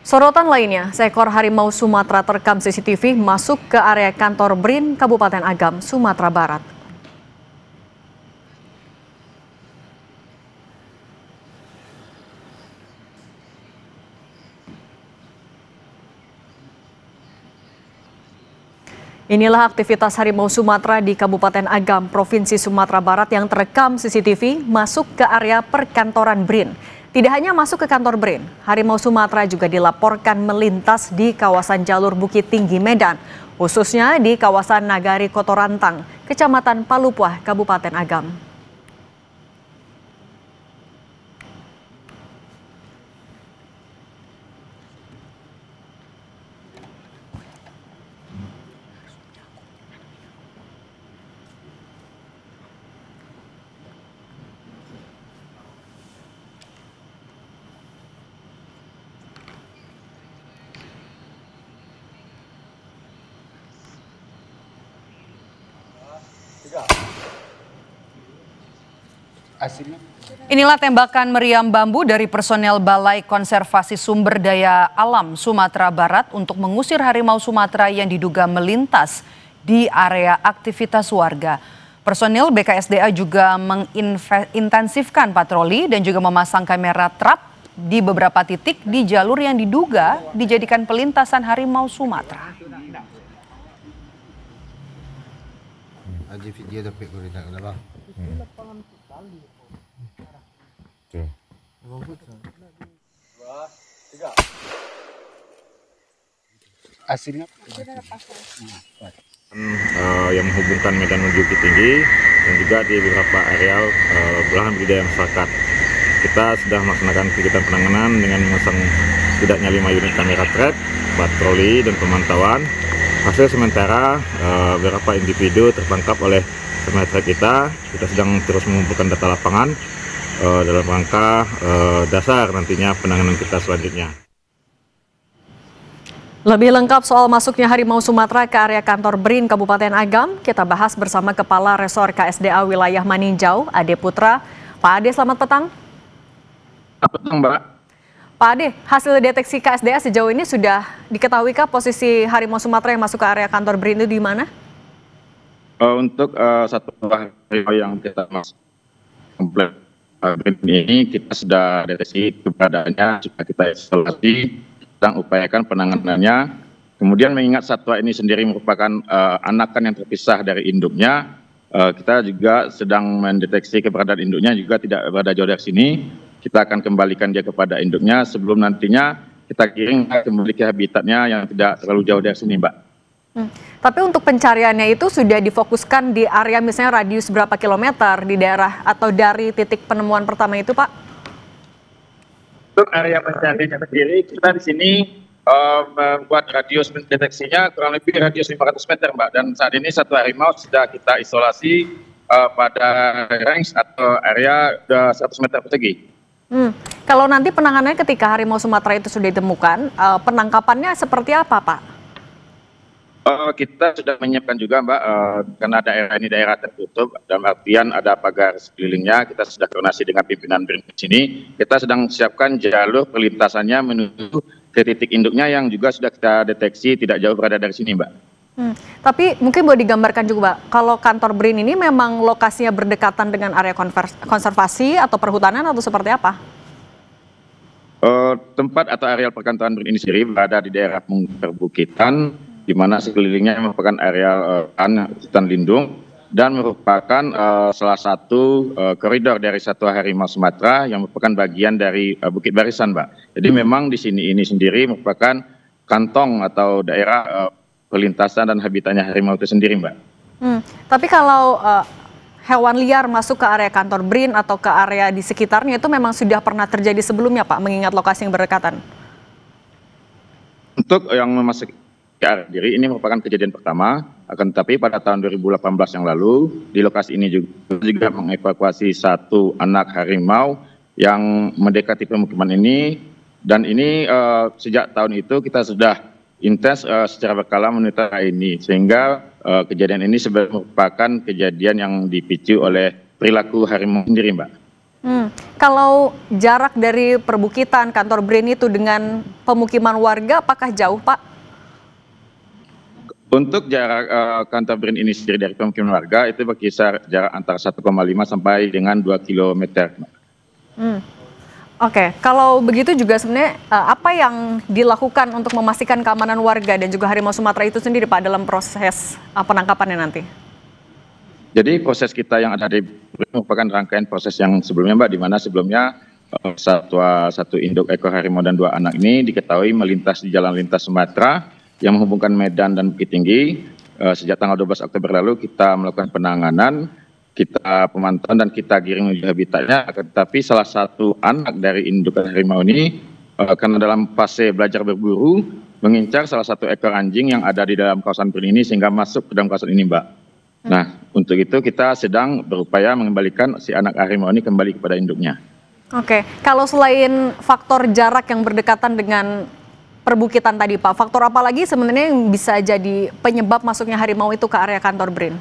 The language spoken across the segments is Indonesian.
Sorotan lainnya, seekor harimau Sumatera terekam CCTV masuk ke area kantor BRIN Kabupaten Agam, Sumatera Barat. Inilah aktivitas harimau Sumatera di Kabupaten Agam, Provinsi Sumatera Barat yang terekam CCTV masuk ke area perkantoran BRIN. Tidak hanya masuk ke kantor BRIN, harimau Sumatera juga dilaporkan melintas di kawasan jalur Bukit Tinggi Medan, khususnya di kawasan Nagari Kotorantang, Kecamatan Palupuah, Kabupaten Agam. Inilah tembakan meriam bambu dari personel Balai Konservasi Sumber Daya Alam Sumatera Barat untuk mengusir harimau Sumatera yang diduga melintas di area aktivitas warga. Personil BKSDA juga mengintensifkan patroli dan juga memasang kamera trap di beberapa titik di jalur yang diduga dijadikan pelintasan harimau Sumatera. Hasilnya yang menghubungkan Medan menuju Bukit Tinggi dan juga di beberapa areal lahan budidaya masyarakat. Kita sudah melaksanakan kegiatan penanganan dengan memasang setidaknya 5 unit kamera trap, patroli dan pemantauan. Hasil sementara beberapa individu tertangkap oleh kamera trap kita. Kita sedang terus mengumpulkan data lapangan dalam rangka dasar nantinya penanganan kita selanjutnya. Lebih lengkap soal masuknya harimau Sumatera ke area kantor BRIN Kabupaten Agam, kita bahas bersama Kepala Resor KSDA Wilayah Maninjau, Ade Putra. Pak Ade, selamat petang. Selamat petang, Mbak. Pak Ade, hasil deteksi KSDA sejauh ini sudah diketahuikah posisi harimau Sumatera yang masuk ke area kantor BRIN itu di mana? Untuk satu harimau yang kita masuk komplek BRIN ini, kita sudah deteksi keberadaannya, sudah kita isolasi, sedang upayakan penanganannya. Kemudian mengingat satwa ini sendiri merupakan anakan yang terpisah dari induknya, kita juga sedang mendeteksi keberadaan induknya juga tidak berada jauh dari sini. Kita akan kembalikan dia kepada induknya sebelum nantinya kita kirim kembali ke habitatnya yang tidak terlalu jauh dari sini, Mbak. Tapi untuk pencariannya itu sudah difokuskan di area misalnya radius berapa kilometer di daerah atau dari titik penemuan pertama itu, Pak? Untuk area pencariannya sendiri, kita di sini membuat radius deteksinya kurang lebih radius 500 meter, Mbak. Dan saat ini satu harimau sudah kita isolasi pada range atau area 100 meter persegi. Kalau nanti penanganannya ketika harimau Sumatera itu sudah ditemukan, penangkapannya seperti apa, Pak? Kita sudah menyiapkan juga, Mbak, karena daerah ini daerah tertutup, dalam artian ada pagar sekelilingnya. Kita sudah koordinasi dengan pimpinan BRIN di sini. Kita sedang siapkan jalur perlintasannya menuju ke titik induknya yang juga sudah kita deteksi tidak jauh berada dari sini, Mbak. Tapi mungkin boleh digambarkan juga, Pak, kalau kantor BRIN ini memang lokasinya berdekatan dengan area konservasi atau perhutanan atau seperti apa? Tempat atau areal perkantoran BRIN ini sendiri berada di daerah perbukitan, di mana sekelilingnya merupakan area hutan lindung dan merupakan salah satu koridor dari satwa harimau Sumatera yang merupakan bagian dari Bukit Barisan, Mbak. Jadi memang di sini ini sendiri merupakan kantong atau daerah perlintasan dan habitatnya harimau itu sendiri, Mbak. Tapi kalau hewan liar masuk ke area kantor BRIN atau ke area di sekitarnya itu memang sudah pernah terjadi sebelumnya, Pak, mengingat lokasi yang berdekatan? Untuk yang memasuki area diri ini merupakan kejadian pertama, akan tetapi pada tahun 2018 yang lalu di lokasi ini juga mengevakuasi satu anak harimau yang mendekati pemukiman ini, dan ini sejak tahun itu kita sudah intens secara berkala memonitor ini, sehingga kejadian ini sebenarnya merupakan kejadian yang dipicu oleh perilaku harimau sendiri, Mbak. Kalau jarak dari perbukitan kantor BRIN itu dengan pemukiman warga apakah jauh, Pak? Untuk jarak kantor BRIN ini sendiri dari pemukiman warga itu berkisar jarak antara 1,5 sampai dengan 2 kilometer. Oke, kalau begitu juga sebenarnya apa yang dilakukan untuk memastikan keamanan warga dan juga harimau Sumatera itu sendiri, Pak, dalam proses penangkapannya nanti? Jadi proses kita yang ada di BRIN merupakan rangkaian proses yang sebelumnya, Mbak, di mana sebelumnya satu induk ekor harimau dan 2 anak ini diketahui melintas di jalan lintas Sumatera yang menghubungkan Medan dan Bukit Tinggi. Sejak tanggal 12 Oktober lalu kita melakukan penanganan, kita pemantauan dan kita giring menuju habitatnya, tetapi salah satu anak dari indukan harimau ini karena dalam fase belajar berburu mengincar salah satu ekor anjing yang ada di dalam kawasan BRIN ini sehingga masuk ke dalam kawasan ini, Mbak. Nah, untuk itu kita sedang berupaya mengembalikan si anak harimau ini kembali kepada induknya. Oke, kalau selain faktor jarak yang berdekatan dengan perbukitan tadi, Pak, faktor apa lagi sebenarnya yang bisa jadi penyebab masuknya harimau itu ke area kantor BRIN?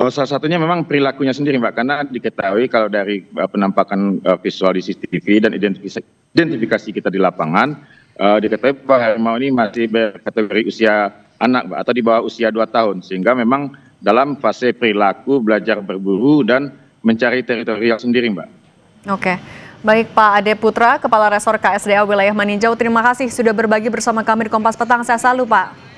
Salah satunya memang perilakunya sendiri, Mbak, karena diketahui kalau dari penampakan visual di CCTV dan identifikasi kita di lapangan, diketahui bahwa harimau ini masih berkategori usia anak, Mbak, atau di bawah usia 2 tahun, sehingga memang dalam fase perilaku belajar berburu dan mencari teritorial sendiri, Mbak. Oke, baik Pak Ade Putra, Kepala Resor KSDA Wilayah Maninjau, terima kasih sudah berbagi bersama kami di Kompas Petang. Saya selalu, Pak.